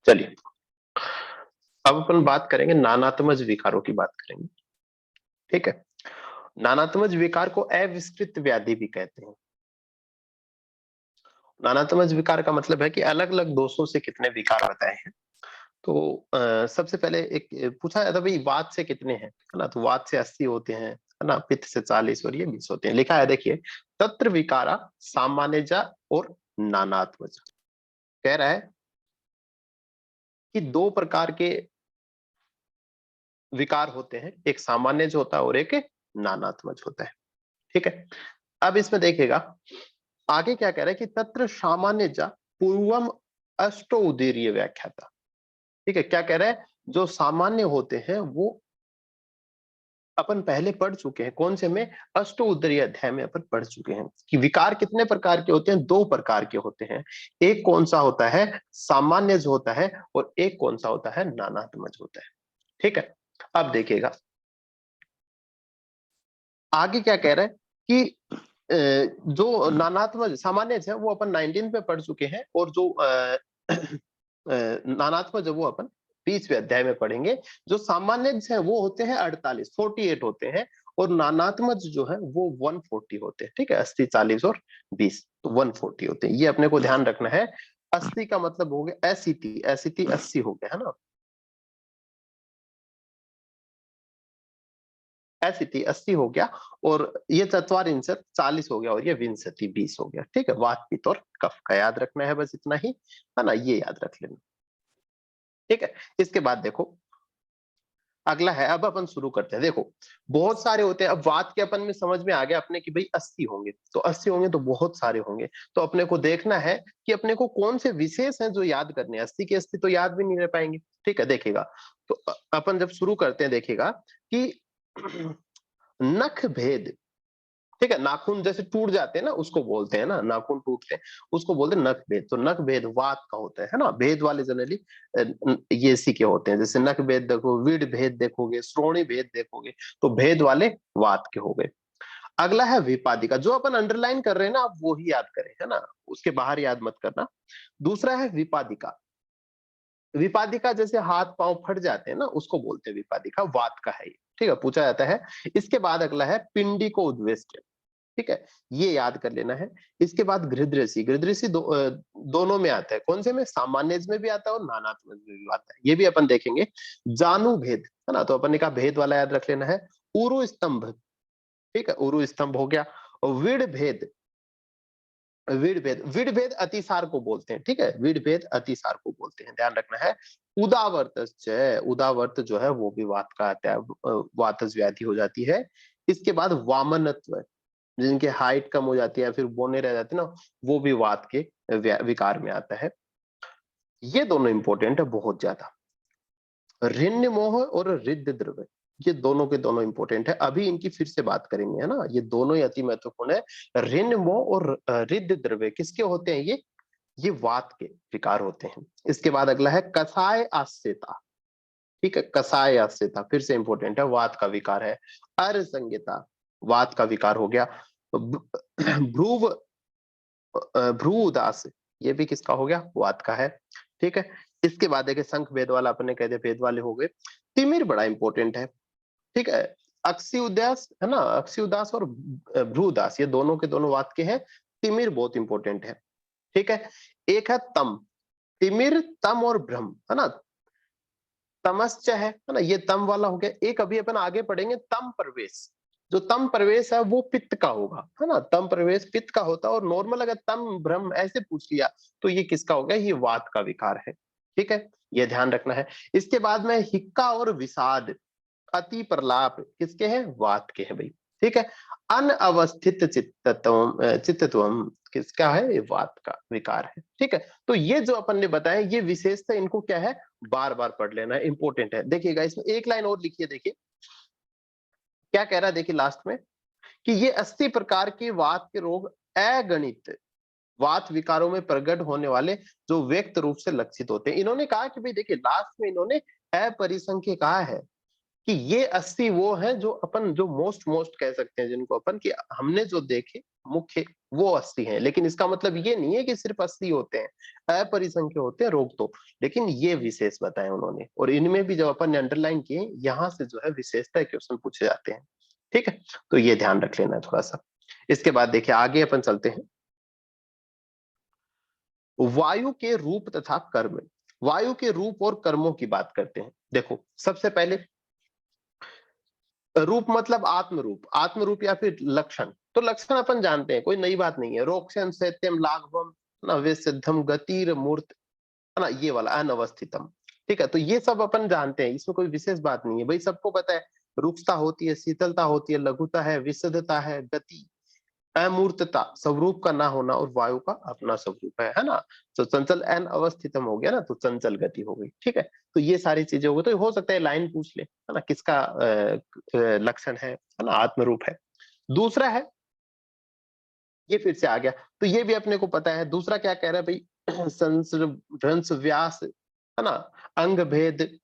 चलिए, अब अपन बात करेंगे नानात्मज विकारों की बात करेंगे। ठीक है, नानात्मज विकार को अविस्तृत व्याधि भी कहते हैं। नानात्मज विकार का मतलब है कि अलग अलग दोषों से कितने विकार बताए हैं। तो सबसे पहले एक पूछा जाता भाई वात से कितने हैं, है ना? तो वात से 80 होते हैं, है ना? पित्त से 40 और ये 20 होते हैं। लिखा है देखिए, तत्र विकारा सामान्यजा और नानात्मज। कह रहा है कि दो प्रकार के विकार होते हैं, एक सामान्य जो होता है और एक नानात्मज होता है। ठीक है, अब इसमें देखिएगा आगे क्या कह रहा है कि तत्र सामान्यजा पूर्वम अष्टो उदीर्य व्याख्याता। ठीक है, क्या कह रहा है, जो सामान्य होते हैं वो अपन पहले पढ़ चुके हैं। कौन से में? अष्टोत्तरीय अध्याय में अपन पढ़ चुके हैं कि विकार कितने प्रकार के होते हैं। दो प्रकार के होते हैं। एक कौन सा होता है? सामान्य जो होता है, और एक कौन सा होता है? नानात्मज होता है। ठीक है, अब देखिएगा आगे क्या कह रहा है कि जो नानात्मज सामान्य है वो अपन 19 पे पढ़ चुके हैं, और जो नानात्मज है वो अपन 20वें अध्याय में पढ़ेंगे। जो सामान्य है वो होते हैं 48 होते हैं, और नानात्मज जो है वो 140 होते हैं। ठीक है, 80 40 और 20, तो 140 होते हैं। ये अपने को ध्यान रखना है। 80 का मतलब हो गया एसिटी, एसिटी 80 हो गया, है ना? एसिटी 80 हो गया, और ये चत्वारिंशत् 40 हो गया, और ये विंशति 20 हो गया। ठीक है, वात पित्त और कफ का याद रखना है, बस इतना ही, है ना? ये याद रख लेना। ठीक है, इसके बाद देखो अगला है, अब अपन शुरू करते हैं। देखो बहुत सारे होते हैं। अब वात के अपन में समझ में आ गया अपने कि भाई 80 होंगे, तो 80 होंगे तो बहुत सारे होंगे। तो अपने को देखना है कि अपने को कौन से विशेष हैं जो याद करने हैं। 80 के 80 तो याद भी नहीं रह पाएंगे। ठीक है, देखेगा तो अपन जब शुरू करते हैं देखिएगा कि नख भेद। ठीक है, नाखून जैसे टूट जाते हैं ना, उसको बोलते हैं ना, नाखून टूटते हैं उसको बोलते हैं नख भेद। तो नख भेद वात का होता है ना? भेद वाले जनरली ये इसी के होते हैं। जैसे नख भेद देखो, विड भेद देखोगे, श्रोणी भेद देखोगे, तो भेद वाले वात के हो गए। अगला है विपादिका, जो अपन अंडरलाइन कर रहे हैं ना, आप वो ही याद करें, है ना? उसके बाहर याद मत करना। दूसरा है विपादिका। विपादिका जैसे हाथ पांव फट जाते हैं ना, उसको बोलते हैं विपादिका, वात का है ये। ठीक है, पूछा जाता है। इसके बाद अगला है पिंडी को उद्वेष्ट। ठीक है, ये याद कर लेना है। इसके बाद गृध्रसी, गृध्रसी दोनों में आता है। कौन से में? सामान्य में भी आता है और नानात्मज में भी आता है। ये भी अपन देखेंगे। जानु भेद, है ना? तो अपन ने कहा भेद वाला याद रख लेना है। उरु स्तंभ, ठीक है, उरु स्तंभ हो गया। और विड़ भेद, विड़ भेद, विड़ भेद अतिसार को बोलते हैं। ठीक है, विड़ भेद अतिसार को बोलते हैं, ध्यान रखना है। उदावर्त, उदावर्त जो है वो भी वात का आता है, वातज व्याधि हो जाती है। इसके बाद वामनत्व, जिनके हाइट कम हो जाती है या फिर बोने रह जाते हैं ना, वो भी वात के विकार में आता है। ये दोनों इंपॉर्टेंट है बहुत ज्यादा। ऋण्य मोह और रिद्ध द्रव्य, ये दोनों के दोनों इंपॉर्टेंट है। अभी इनकी फिर से बात करेंगे, है ना? ये दोनों ही अति महत्वपूर्ण है। ऋण्य मोह और रिद्ध द्रव्य किसके होते हैं? ये वात के विकार होते हैं। इसके बाद अगला है कसाय आस्यता। ठीक है, कसाय आस्यता फिर से इंपॉर्टेंट है, वात का विकार है। अर्संज्ञता, वात का विकार हो गया। भ्रूव, भ्रू उदास, ये भी किसका हो गया? वात का है। ठीक है, इसके बाद देखिए शंख भेद वाला अपने कहते भेद वाले हो गए। तिमिर बड़ा इंपॉर्टेंट है। ठीक है, अक्षी उदास, है ना? अक्षी उदास और भ्रू उदास, ये दोनों के दोनों वात के हैं। तिमिर बहुत इंपॉर्टेंट है। ठीक है, एक है तम, तिमिर, तम और भ्रम, है ना? तमश्च है ना? ये तम वाला हो गया। एक अभी अपन आगे पढ़ेंगे तम प्रवेश। जो तम प्रवेश है वो पित्त का होगा, है ना? तम प्रवेश पित्त का होता है। और नॉर्मल अगर तम भ्रम ऐसे पूछ लिया तो ये किसका हो गया? ये वात का विकार है। ठीक है, ये ध्यान रखना है। इसके बाद में हिक्का और विषाद, अति प्रलाप किसके हैं? वात के हैं भाई। ठीक है, अनअवस्थित चित्तत्वम किसका है? ये वात का विकार है। ठीक है, तो ये जो अपन ने बताया ये विशेषता, इनको क्या है? बार बार पढ़ लेना है, इंपॉर्टेंट है। देखिएगा इसमें एक लाइन और लिखिए, देखिए क्या कह रहा है। देखिए लास्ट में कि ये 80 प्रकार के वात के रोग अगणित वात विकारों में प्रकट होने वाले जो व्यक्त रूप से लक्षित होते हैं। इन्होंने कहा कि भाई देखिए लास्ट में इन्होंने अपरिसंख्य कहा है कि ये 80 वो है जो अपन जो मोस्ट कह सकते हैं, जिनको अपन कि हमने जो देखे मुख्य वो 80 हैं। लेकिन इसका मतलब ये नहीं है कि सिर्फ 80 होते हैं, अपरिसंख्य होते हैं रोग तो, लेकिन ये विशेष बताए उन्होंने। और इनमें भी जब अपन ने अंडरलाइन किए, यहाँ से जो है विशेषता क्वेश्चन पूछे जाते हैं। ठीक है, तो ये ध्यान रख लेना है थोड़ा सा। इसके बाद देखिए आगे अपन चलते हैं, वायु के रूप तथा कर्म। वायु के रूप और कर्मों की बात करते हैं। देखो सबसे पहले रूप मतलब आत्म रूप, आत्म रूप या फिर लक्षण। तो लक्षण अपन जानते हैं, कोई नई बात नहीं है। रोक्षम सत्यम लाघवम ना विसिद्धम गतिर मूर्त, है ना, ये वाला अनवस्थितम। ठीक है, तो ये सब अपन जानते हैं, इसमें कोई विशेष बात नहीं है भाई, सबको पता है। रुक्षता होती है, शीतलता होती है, लघुता है, विशुद्धता है, गति, अमूर्तता, स्वरूप का ना होना, और वायु का अपना स्वरूप है ना। तो चंचल एन अवस्थितम हो गया ना, तो चंचल गति हो गई। ठीक है, तो ये सारी चीजें हो गई। तो हो सकता है लाइन पूछ ले, है ना, किसका लक्षण है ना, आत्म रूप है। दूसरा है, ये फिर से आ गया, तो ये भी अपने को पता है। दूसरा क्या कह रहा है भाई, भ्रंश व्यास, है ना, अंग भेद,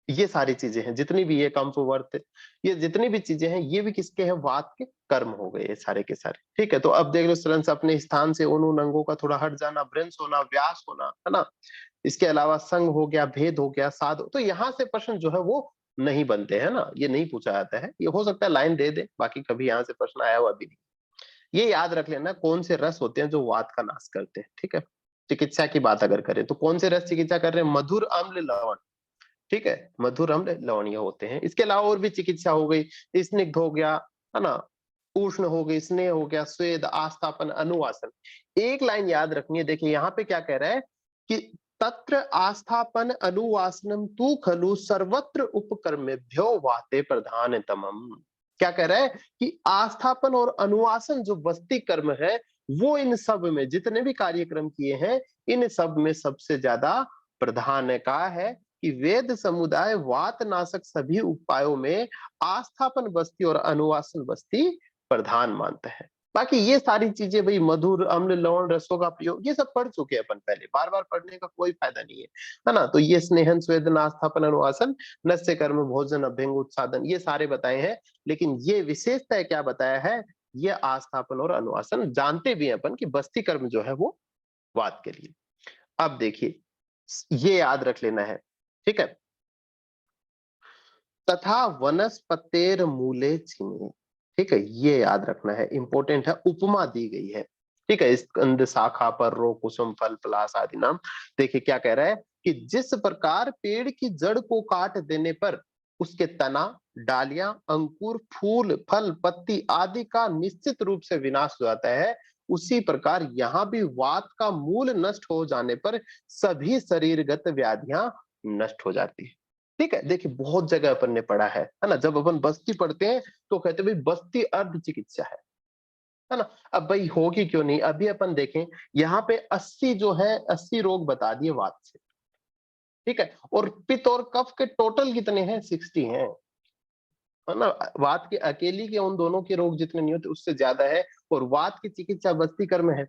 ये सारी चीजें हैं जितनी भी, ये कंपवर्त, ये जितनी भी चीजें हैं, ये भी किसके हैं, वात के कर्म हो गए ये सारे के सारे। ठीक है, तो अब देख लो स्रंस अपने स्थान से उन अंगों का थोड़ा हट जाना, भ्रंश होना, व्यास होना, है ना। इसके अलावा संग हो गया, भेद हो गया, साध, तो यहाँ से प्रश्न जो है वो नहीं बनते हैं ना, ये नहीं पूछा जाता है। ये हो सकता है लाइन दे दे, बाकी कभी यहाँ से प्रश्न आया हुआ भी नहीं। ये याद रख लेना कौन से रस होते हैं जो वात का नाश करते हैं। ठीक है, चिकित्सा की बात अगर करें तो कौन से रस चिकित्सा कर रहे हैं, मधुर, अम्ल, लवण। ठीक है, मधुर, अम्ल, लवणीय होते हैं। इसके अलावा और भी चिकित्सा हो गई, स्निग्ध हो गया, है ना, उष्ण हो गई, स्नेह हो गया, स्वेद, आस्थापन, अनुवासन। एक लाइन याद रखनी है, देखिए यहाँ पे क्या कह रहा है कि तत्र आस्थापन अनुवासनम तू खलु सर्वत्र उपकर्मेभ्यो वाते प्रधानतमम। क्या कह रहा है कि आस्थापन और अनुवासन जो वस्ती कर्म है, वो इन सब में जितने भी कार्यक्रम किए हैं, इन सब में सबसे ज्यादा प्रधान का है कि वेद समुदाय वात नाशक सभी उपायों में आस्थापन बस्ती और अनुवासन बस्ती प्रधान मानता है। बाकी ये सारी चीजें भाई, मधुर, अम्ल, लवण, रसों का प्रयोग, ये सब पढ़ चुके हैं अपन पहले, बार बार पढ़ने का कोई फायदा नहीं है ना। तो ये स्नेहन, स्वेदन, आस्थापन, अनुवासन, नस्य कर्म, भोजन, अभ्यंग, उत्सादन, ये सारे बताए हैं। लेकिन ये विशेषता क्या बताया है, ये आस्थापन और अनुवासन जानते भी हैं अपन कि बस्ती कर्म जो है वो वात के लिए। अब देखिए, ये याद रख लेना है। ठीक है, तथा वनस्पतेर मूले छिने। ठीक है, ये याद रखना है, इंपॉर्टेंट है। उपमा दी गई है। ठीक है, स्कंद, शाखा, पर, रो, कुसुम, फल, पलाश आदि नाम। देखिए क्या कह रहा है कि जिस प्रकार पेड़ की जड़ को काट देने पर उसके तना, डालियां, अंकुर, फूल, फल, पत्ती आदि का निश्चित रूप से विनाश हो जाता है, उसी प्रकार यहाँ भी वात का मूल नष्ट हो जाने पर सभी शरीरगत व्याधियां नष्ट हो जाती है। ठीक है, देखिए बहुत जगह अपन ने पढ़ा है ना। जब अपन बस्ती पढ़ते हैं तो कहते हैं भाई बस्ती अर्ध चिकित्सा है ना। अब भाई होगी क्यों नहीं, अभी अपन देखें, यहाँ पे 80 जो है, 80 रोग बता दिए वात से। ठीक है, और पित्त और कफ के टोटल कितने हैं, 60 हैं, है ना। वात के अकेली के उन दोनों के रोग जितने नहीं होते उससे ज्यादा है, और वात की चिकित्सा बस्ती कर्म है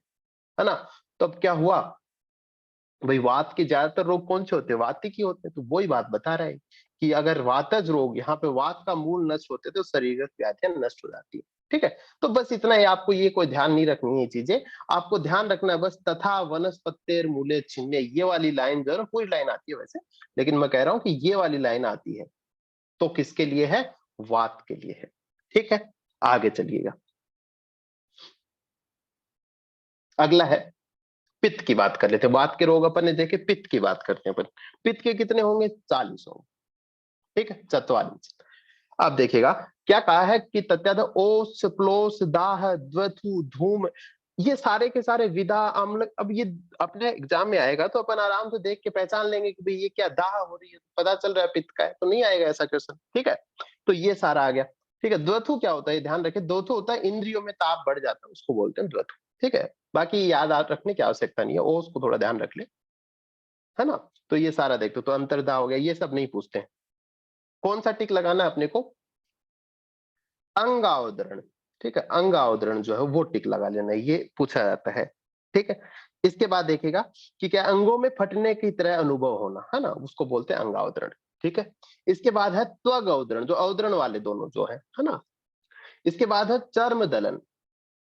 ना। तो अब क्या हुआ भाई, वात के ज्यादातर रोग कौन से होते हैं, वात की होते हैं। तो वही बात बता रहे हैं कि अगर वातज रोग, यहाँ पे वात का मूल नष्ट होते तो शरीरगत व्याधियां नष्ट हो जाती है। ठीक है, तो बस इतना ही, आपको ये कोई ध्यान नहीं रखनी है ये चीजें, आपको ध्यान रखना है बस। तथा वनस्पतेर मूले छिन्ने, ये वाली लाइन जो है ना, पूरी लाइन आती है वैसे, लेकिन मैं कह रहा हूं कि ये वाली लाइन आती है तो किसके लिए है, वात के लिए है। ठीक है, आगे चलिएगा। अगला है पित्त की बात कर लेते हैं। वात के रोग अपन ने देखे, पित्त की बात करते हैं अपन। पित्त के कितने होंगे, 40 होंगे। ठीक है, 44। अब देखिएगा क्या कहा है कि तत्द ओस, प्लोस, दाह, द्वथु, धूम, ये सारे के सारे विदा, अम्ल। अब ये अपने एग्जाम में आएगा तो अपन आराम से देख के पहचान लेंगे कि भाई ये क्या दाह हो रही है, पता चल रहा है पित्त का है, तो नहीं आएगा ऐसा क्वेश्चन। ठीक है, तो ये सारा आ गया। ठीक है, द्वथु क्या होता है, ध्यान रखें, द्वथु होता है इंद्रियों में ताप बढ़ जाता है, उसको बोलते हैं द्वथु। ठीक है, बाकी याद रखने की आवश्यकता नहीं है, ओस को थोड़ा ध्यान रख ले, है ना। तो ये सारा देखते तो अंतर्दाह हो गया, ये सब नहीं पूछते हैं। कौन सा टिक लगाना है अपने को, अंगावदरण। ठीक है, अंगावदरण जो है वो टिक लगा लेना, ये पूछा जाता है। ठीक है, इसके बाद देखेगा कि क्या अंगों में फटने की तरह अनुभव होना, है ना, उसको बोलते हैं अंगावदरण। ठीक है। इसके बाद है त्वग अवदरण, जो अवदरण वाले दोनों जो है ना। इसके बाद है चर्म दलन,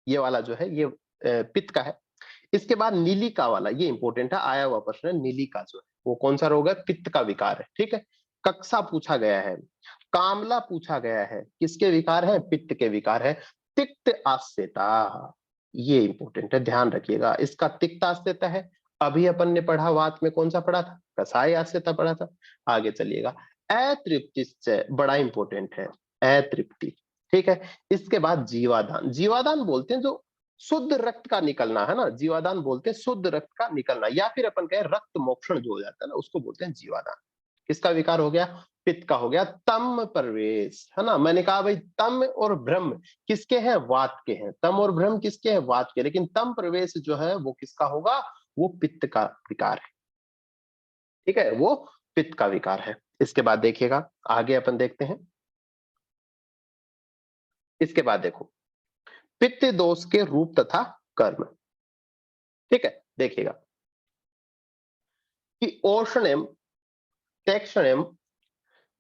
ये वाला जो है ये पित्त का है। इसके बाद नीलिका वाला, ये इंपॉर्टेंट है, आया हुआ प्रश्न है। नीलिका जो है वो कौन सा रोग है? पित्त का विकार है, ठीक है। कक्सा पूछा गया है, कामला पूछा गया है, किसके विकार है? पित्त के विकार है। तिक्त आस्यता, ये इंपॉर्टेंट है, ध्यान रखिएगा। इसका तिक्त आस्यता है। अभी अपन ने पढ़ा वात में कौन सा पढ़ा था? कसाय आस्यता पढ़ा था। आगे चलिएगा, अतृप्ति बड़ा इंपॉर्टेंट है, अतृप्ति, ठीक है। इसके बाद जीवादान, जीवादान बोलते हैं जो शुद्ध रक्त का निकलना है ना, जीवादान बोलते हैं शुद्ध रक्त का निकलना, या फिर अपन कहें रक्त मोक्षण जो हो जाता है ना, उसको बोलते हैं जीवादान। किसका विकार हो गया? पित्त का हो गया। तम प्रवेश, है ना। मैंने कहा भाई तम और ब्रह्म किसके हैं? वात के हैं। तम और ब्रह्म किसके हैं? वात के। लेकिन तम प्रवेश जो है वो किसका होगा? वो पित्त का विकार है, ठीक है, वो पित्त का विकार है। इसके बाद देखिएगा, आगे अपन देखते हैं। इसके बाद देखो, पित्त दोष के रूप तथा कर्म, ठीक है। देखिएगा कि औष्ण्यम, तैक्षण्यम,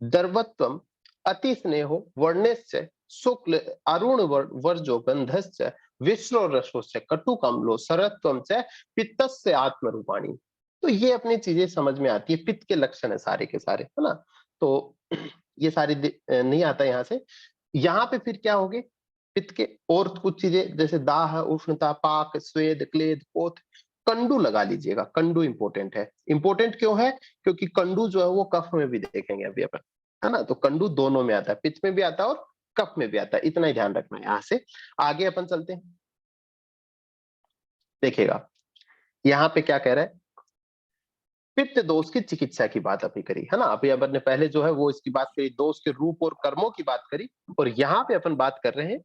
दर्वत्वम, अति स्नेहो, वर्णेश्च, शुक्ल अरुण वर्जो गंधश्च, विश्रो रसोश्च, कटु कमलो, सरत्वम च, पित्तस्य आत्मरूपाणी। तो ये अपनी चीजें समझ में आती है, पित्त के लक्षण है सारे के सारे, है ना। तो ये सारी नहीं आता यहाँ से। यहाँ पे फिर क्या होगे? पित्त के और कुछ चीजें जैसे दाह, उष्णता, पाक, स्वेद, क्लेद, पोत, कंडू लगा लीजिएगा। कंडू इंपॉर्टेंट है। इंपॉर्टेंट क्यों है? क्योंकि कंडू जो है वो कफ में भी देखेंगे अभी अपन, है ना। तो कंडू दोनों में आता है, पित्त में भी आता है और कफ में भी आता है, इतना ही ध्यान रखना है। यहां से आगे अपन चलते हैं। देखिएगा यहाँ पे क्या कह रहा है? पित्त दोष की चिकित्सा की बात अभी करी, है ना। अभी अपन ने पहले जो है वो इसकी बात करी, दोष के रूप और कर्मों की बात करी, और यहाँ पे अपन बात कर रहे हैं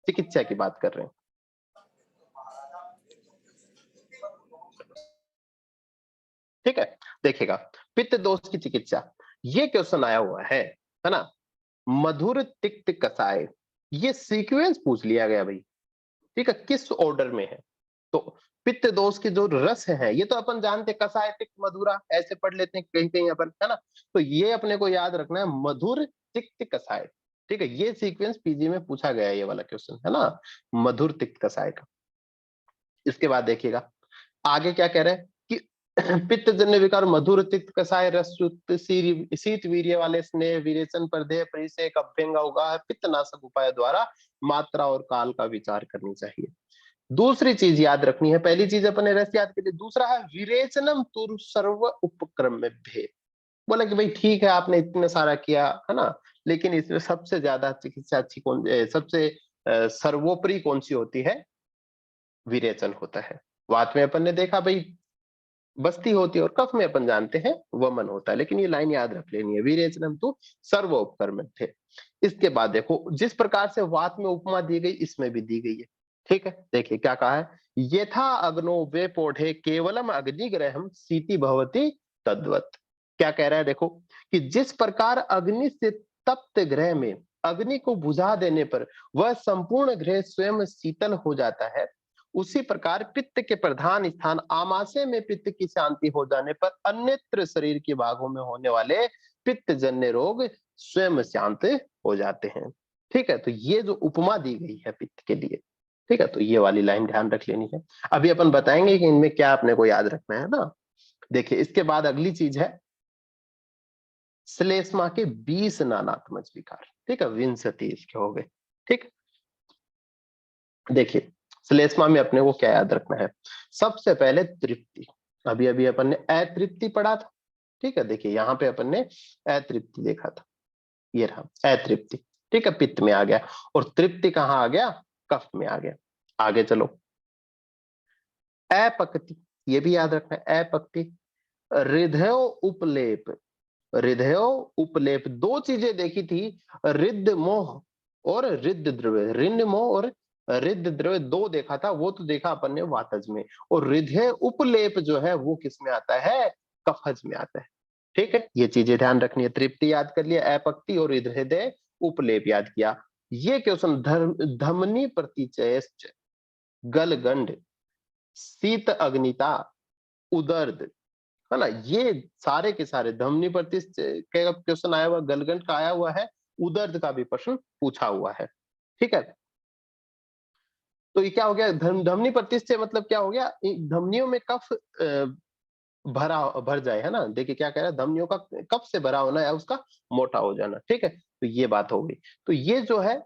चिकित्सा की बात कर रहे हैं, ठीक है। देखिएगा पित्त दोष की चिकित्सा, ये क्वेश्चन आया हुआ है ना। मधुर तिक्त कसाय, ये सीक्वेंस पूछ लिया गया भाई, ठीक है, किस ऑर्डर में है? तो पित्त दोष के जो रस है ये तो अपन जानते हैं, कसाय, तिक्त, मधुरा, ऐसे पढ़ लेते हैं कहीं कहीं अपन, है ना। तो ये अपने को याद रखना है, मधुर तिक्त कसाय, ठीक है। ये सीक्वेंस पीजी में पूछा गया है, ये वाला क्वेश्चन, है ना, मधुर तिक्त कसाय का। इसके बाद देखिएगा आगे क्या कह रहे हैं कि पित्त जन्य विकार मधुर तिक्त कसाय रसयुक्त शीत वीर्य वाले स्नेह विरेचन परदेह परिसेक अभ्यंग उगा पित्तनाशक उपाय द्वारा मात्रा और काल का विचार करनी चाहिए। दूसरी चीज याद रखनी है, पहली चीज अपने रस याद करिए, दूसरा है विरेचनम तुर सर्व उपक्रम में भेद। बोला कि भाई ठीक है आपने इतना सारा किया, है ना, लेकिन इसमें सबसे ज्यादा चिकित्सा अच्छी कौन, सबसे सर्वोपरि कौन सी होती है? विरेचन होता है। वात में अपन ने देखा भाई बस्ती होती है, और कफ में अपन जानते हैं वमन होता है। लेकिन ये लाइन याद रख लेनी है, वीरेचनम तो सर्वोपकर्म थे। इसके बाद देखो जिस प्रकार से वात में उपमा दी गई, इसमें भी दी गई है, ठीक है। देखिए क्या कहा है, यथा अग्नो वे पोढ़े केवलम अग्निग्रहम सीति भवती तद्वत। क्या कह रहा है देखो, कि जिस प्रकार अग्नि से तप्त ग्रह में अग्नि को बुझा देने पर वह संपूर्ण ग्रह स्वयं शीतल हो जाता है, उसी प्रकार पित्त के प्रधान स्थान आमाशय में पित्त की शांति हो जाने पर अन्यत्र शरीर के भागों में होने वाले पित्त जन्य रोग स्वयं शांत हो जाते हैं, ठीक है। तो ये जो उपमा दी गई है पित्त के लिए, ठीक है, तो ये वाली लाइन ध्यान रख लेनी है। अभी अपन बताएंगे कि इनमें क्या अपने को याद रखना है ना। देखिए इसके बाद अगली चीज है श्लेष्मा के 20 नानात्मक विकार, ठीक है, विंशति इसके हो गए, ठीक। देखिए श्लेष्मा में अपने को क्या याद रखना है? सबसे पहले तृप्ति, अभी अभी अपन ने अतृप्ति पढ़ा था, ठीक है। देखिए यहाँ पे अपन ने अतृप्ति देखा था, ये रहा अतृप्ति, ठीक है, पित्त में आ गया, और तृप्ति कहाँ आ गया? कफ में आ गया। आगे चलो, अपक्ति, ये भी याद रखना है, अपक्ति। हृदय उपलेप, हृदय उपलेप, दो चीजें देखी थी, रिद्ध मोह और रिद्ध द्रव्य, ऋण मोह और रिद्ध द्रव्य, दो देखा था, वो तो देखा अपन ने वातज में। और हृदय उपलेप जो है वो किस में आता है? कफज में आता है, ठीक है। ये चीजें ध्यान रखनी है, तृप्ति याद कर लिया, अपक्ति और हृदय उपलेप याद किया। ये क्वेश्चन धमनी प्रतिचय, गलगंड, शीत अग्निता, उदर्द, है ना। ये सारे के सारे धमनी प्रतिष्ठ का क्वेश्चन आया हुआ, गलगंड का आया हुआ है, उदर्द का भी प्रश्न पूछा हुआ है। ठीक है, तो ये क्या हो गया, धमनी प्रतिष्ठ से मतलब क्या हो गया, धमनियों में कफ भर जाए, है ना। देखिए क्या कह रहा है, धमनियों का कफ से भरा होना या उसका मोटा हो जाना। ठीक है, तो ये बात हो गई। तो ये जो है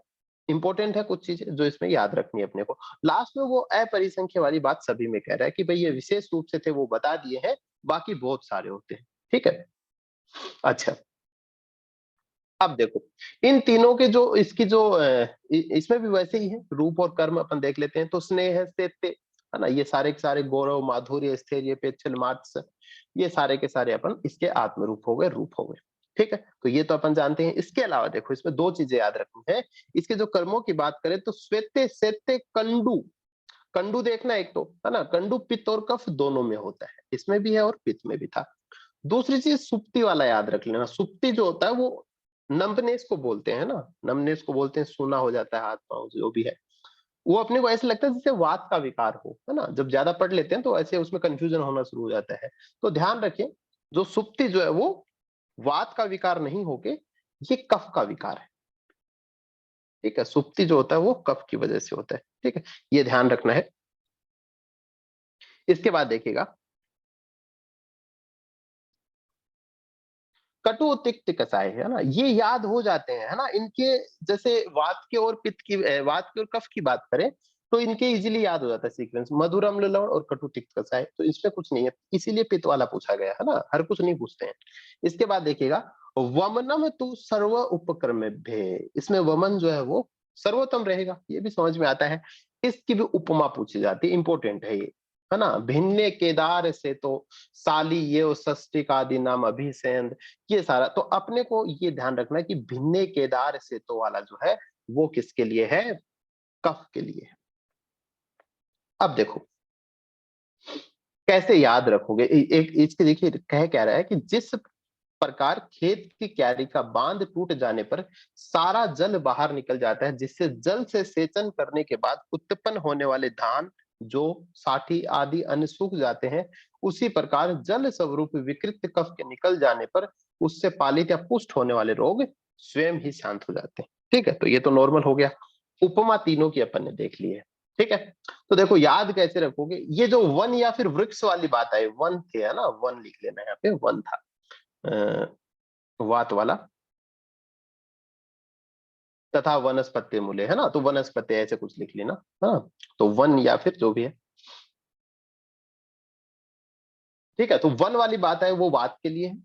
इंपॉर्टेंट है, कुछ चीजें जो इसमें याद रखनी है अपने को। लास्ट में वो अपरिसंख्य वाली बात सभी में कह रहा है कि भाई ये विशेष रूप से थे वो बता दिए हैं, बाकी बहुत सारे होते हैं। ठीक है, अच्छा, अब देखो इन तीनों के जो इसकी जो इसमें भी वैसे ही है, रूप और कर्म अपन देख लेते हैं। तो स्नेह स्तेत्य, है ना, ये सारे के सारे गौरव माधुर्य स्थैर्य पेच्छल मात्स, ये सारे के सारे अपन इसके आत्म रूप हो गए, रूप हो गए। ठीक है, तो ये तो अपन जानते हैं। इसके अलावा देखो इसमें दो चीजें याद रखनी है। इसके जो कर्मों की बात करें तो श्वेते सेते कंडू, कंडू देखना एक तो, है ना, कंडू पित्त और कफ दोनों में होता है, इसमें भी है और पित्त में भी था। दूसरी चीज सुप्ति वाला याद रख लेना। सुप्ति जो होता है वो नंबनेस को बोलते हैं ना, नंबनेस को बोलते हैं, सूना हो जाता है हाथ पांव जो भी है। वो अपने को ऐसे लगता है जैसे वात का विकार हो, है ना। जब ज्यादा पढ़ लेते हैं तो ऐसे उसमें कंफ्यूजन होना शुरू हो जाता है। तो ध्यान रखें, जो सुप्ति जो है वो वात का विकार नहीं होके ये कफ का विकार है। ठीक है, सुप्ति जो होता है वो कफ की वजह से होता है। ठीक है, ये ध्यान रखना है। इसके बाद देखिएगा कटु तिक्त कसाय, है ना, ये याद हो जाते हैं, है ना इनके। जैसे वात के और पित्त की, वात के और कफ की बात करें तो इनके इजीली याद हो जाता है सीक्वेंस, मधुर अम्ल लवण और कटु तिक्त कसाय। तो इसमें कुछ नहीं है, इसीलिए पित्त वाला पूछा गया, है ना, हर कुछ नहीं पूछते हैं। इसके बाद देखिएगा वमनम तु सर्व उपक्रम, इसमें वमन जो है वो सर्वोत्तम रहेगा, ये भी समझ में आता है। इसकी भी उपमा पूछी जाती है, इंपॉर्टेंट है ये, है ना। भिन्ने केदार से तो साली ये षष्टिक आदि नाम अभिसेंद, ये सारा तो अपने को ये ध्यान रखना है कि भिन्ने केदार से तो वाला जो है वो किसके लिए है, कफ के लिए है। अब देखो कैसे याद रखोगे, एक इसके देखिए कह क्या रहा है कि जिस प्रकार खेत की क्यारी का बांध टूट जाने पर सारा जल बाहर निकल जाता है, जिससे जल से सेचन करने के बाद उत्पन्न होने वाले धान जो साठी आदि अन्न सूख जाते हैं, उसी प्रकार जल स्वरूप विकृत कफ के निकल जाने पर उससे पालित या पुष्ट होने वाले रोग स्वयं ही शांत हो जाते हैं। ठीक है, तो ये तो नॉर्मल हो गया। उपमा तीनों की अपन ने देख ली है। ठीक है, तो देखो याद कैसे रखोगे, ये जो वन या फिर वृक्ष वाली बात है, वन थे, है ना, वन लिख लेना यहाँ पे, वन था वात वाला, तथा वनस्पति मूल्य, है ना, तो वनस्पति ऐसे कुछ लिख लेना। हाँ, तो वन या फिर जो भी है। ठीक है, तो वन वाली बात है वो वात के लिए है।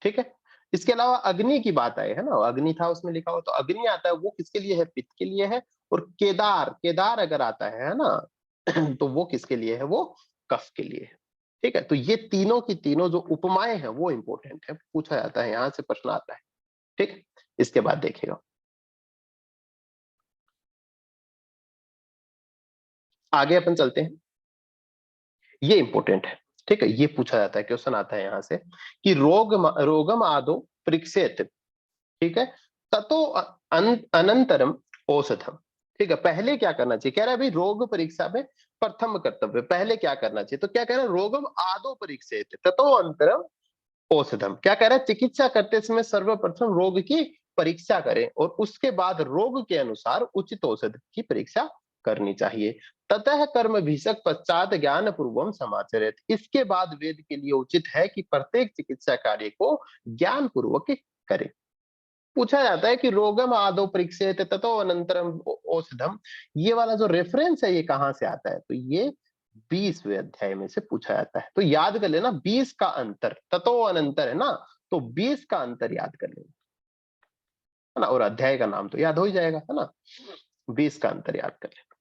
ठीक है, इसके अलावा अग्नि की बात है ना, अग्नि था उसमें लिखा हुआ, तो अग्नि आता है वो किसके लिए है, पित्त के लिए है। और केदार, केदार अगर आता है ना तो वो किसके लिए है, वो कफ के लिए है। ठीक है, तो ये तीनों की तीनों जो उपमाएं हैं वो इंपॉर्टेंट है, पूछा जाता है, यहां से प्रश्न आता है। ठीक है, इसके बाद देखिएगा आगे अपन चलते हैं, ये इंपॉर्टेंट है। ठीक है, ये पूछा जाता है, क्वेश्चन आता है यहां से कि रोगम आदो परीक्षेत। ठीक है, ततो अनंतरम औषधम। ठीक है, पहले क्या करना चाहिए, कह रहा है भाई रोग परीक्षा में प्रथम कर्तव्य, पहले क्या करना चाहिए, तो क्या कह रहा है, रोगम आदो परीक्षेत ततो अंतरम औषधम। क्या कह रहा है, चिकित्सा करते समय सर्वप्रथम रोग की परीक्षा करें और उसके बाद रोग के अनुसार उचित औषध की परीक्षा करनी चाहिए। ततः कर्म भीषक पश्चात ज्ञान पूर्वम समाचरित, इसके बाद वेद के लिए उचित है कि प्रत्येक चिकित्सा कार्य को ज्ञान पूर्वक करें। पूछा जाता है कि रोगम आदो परीक्षित ततो अनंतरम औषधम, ये वाला जो रेफरेंस है ये कहां से आता है, तो ये 20वें अध्याय में से पूछा जाता है। तो याद कर लेना 20 का अंतर, ततो अनंतर है ना, तो 20 का अंतर याद कर लेना, है ना, और अध्याय का नाम तो याद हो ही जाएगा, है ना। 20 का अंतर याद कर लेना।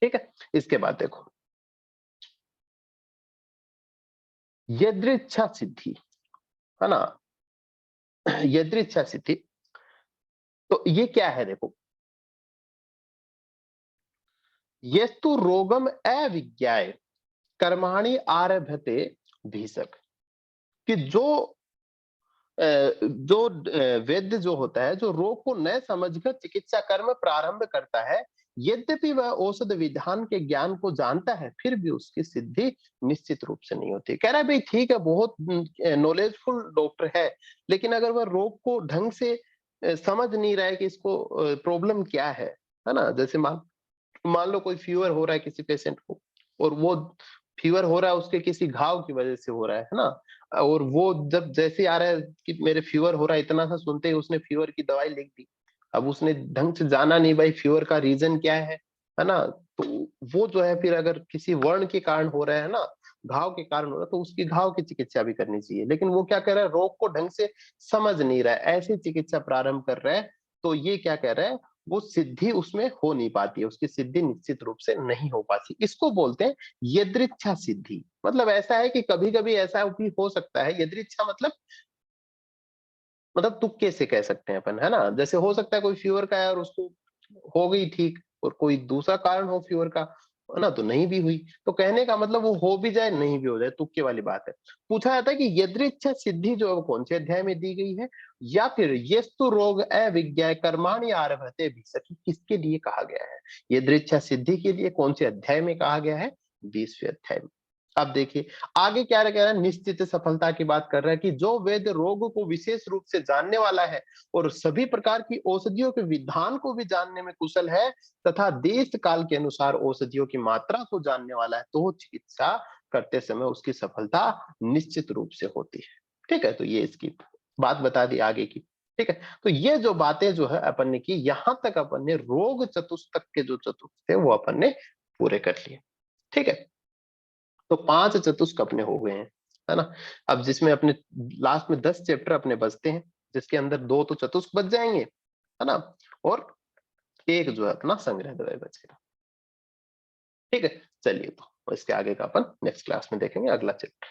ठीक है, इसके बाद देखो यदृच्छा सिद्धि, है ना, यदृच्छा सिद्धि, तो ये क्या है देखो, यस्तु रोगम अविज्ञाय कर्माणि आरभते भीषक, कि जो वैद्य जो होता है, जो रोग को न समझकर चिकित्सा कर्म प्रारंभ करता है, यद्यपि वह औषध विधान के ज्ञान को जानता है, फिर भी उसकी सिद्धि निश्चित रूप से नहीं होती। कह रहा है भाई ठीक है, बहुत नॉलेजफुल डॉक्टर है, लेकिन अगर वह रोग को ढंग से समझ नहीं रहा है कि इसको प्रॉब्लम क्या है ना? जैसे मान मान लो कोई फीवर हो रहा है किसी पेशेंट को, और वो फीवर हो रहा है उसके किसी घाव की वजह से हो रहा है ना? और वो जब जैसे आ रहा है कि मेरे फीवर हो रहा है, इतना सा सुनते ही उसने फीवर की दवाई लिख दी। अब उसने ढंग से जाना नहीं भाई फीवर का रीजन क्या है ना? तो वो जो है फिर अगर किसी वर्ण के कारण हो रहा है ना, घाव के कारण हो रहा है, तो उसकी घाव की चिकित्सा भी करनी चाहिए। लेकिन वो क्या कर रहा है, रोग को ढंग से समझ नहीं रहा है, ऐसी चिकित्सा प्रारंभ कर रहा है। तो ये क्या कह रहा है, वो सिद्धि उसमें हो नहीं पाती है, उसकी सिद्धि निश्चित रूप से नहीं हो पाती। इसको बोलते हैं यदृच्छा सिद्धि। मतलब ऐसा है कि कभी-कभी ऐसा भी हो सकता है, यदृच्छा मतलब तुक्के से कह सकते हैं अपन, है ना? जैसे हो सकता है कोई फीवर का है और उसको हो गई ठीक, और कोई दूसरा कारण हो फीवर का, है ना? तो नहीं भी हुई। तो कहने का मतलब वो हो भी जाए, नहीं भी हो जाए, तुक्के वाली बात है। पूछा जाता है कि यदृच्छा सिद्धि जो है वो कौन से अध्याय में दी गई है? या फिर यस्तु रोग अविज्ञाय कर्माणि आरभते भिसकी, किसके लिए कहा गया है? यदृच्छा सिद्धि के लिए कौन से अध्याय में कहा गया है? 20वें अध्याय में। अब देखिए आगे क्या कह रहा है, निश्चित सफलता की बात कर रहा है कि जो वैद्य रोग को विशेष रूप से जानने वाला है और सभी प्रकार की औषधियों के विधान को भी जानने में कुशल है, तथा देश काल के अनुसार औषधियों की मात्रा को जानने वाला है, तो चिकित्सा करते समय उसकी सफलता निश्चित रूप से होती है। ठीक है, तो ये इसकी बात बता दी आगे की। ठीक है, तो ये जो बातें जो है अपन ने की, यहां तक अपन ने रोग चतुष्टक के जो चतुर्थ थे वो अपन ने पूरे कर लिए। ठीक है, तो 5 चतुष्क अपने हो गए हैं, है ना? अब जिसमें अपने लास्ट में 10 चैप्टर अपने बचते हैं, जिसके अंदर 2 तो चतुष्क बच जाएंगे, है ना? और एक जो है अपना संग्रह द्वय बचेगा। ठीक है, चलिए तो इसके आगे का अपन नेक्स्ट क्लास में देखेंगे, अगला चैप्टर।